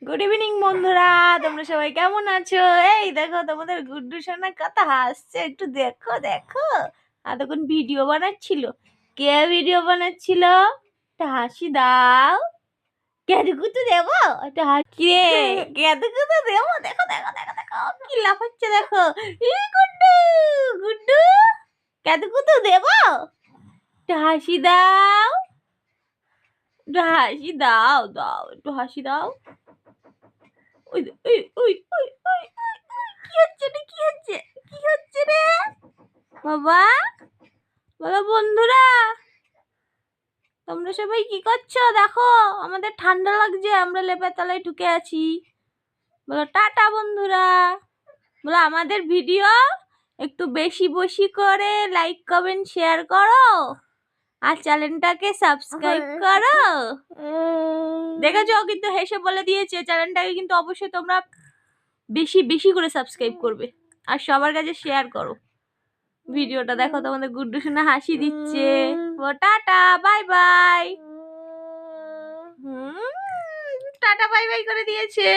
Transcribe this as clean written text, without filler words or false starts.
Good evening বন্ধুরা, তোমরা সবাই কেমন আছো? এই দেখো তোমাদের গুড্ডু সোনা কত হাসছে, একটু দেখো দেখো। এতক্ষণ ভিডিও বানাচ্ছিল। কে ভিডিও বানাচ্ছিল? একটা হাসি দাও। কেঁদুকুতু দেবো? একটা হাসি রে। কেঁদুকুতু দেবো? দেখো দেখো দেখো দেখো কি লাফাচ্ছে দেখো। এই গুড্ডু, গুড্ডু কেঁদুকুতু দেবো? একটা হাসি দাও, একটু হাসি দাও, দাও একটু হাসি দাও। ওই ওই ওই ওই ওই কি হচ্ছে রে, কি হচ্ছে, কি হচ্ছে রে বাবা? বলো বন্ধুরা, তোমরা সবাই কি করছো? দেখো আমাদের ঠান্ডা লাগছে, আমরা লেপের তলায় ঢুকে আছি। বলো টাটা বন্ধুরা। বলো আমাদের ভিডিও একটু বেশি বেশি করে লাইক কমেন্ট শেয়ার করো আর চ্যানেলটাকে সাবস্ক্রাইব করো। দেখেছো কিন্তু হেসে বলে দিয়েছে, চ্যানেলটাকে কিন্তু অবশ্যই তোমরা বেশি বেশি করে সাবস্ক্রাইব করবে আর সবার কাছে শেয়ার করো ভিডিওটা। দেখো তোমাদের গুড্ডু সোনা হাসি দিচ্ছে। ও tata bye bye. Tata bye bye করে দিয়েছে।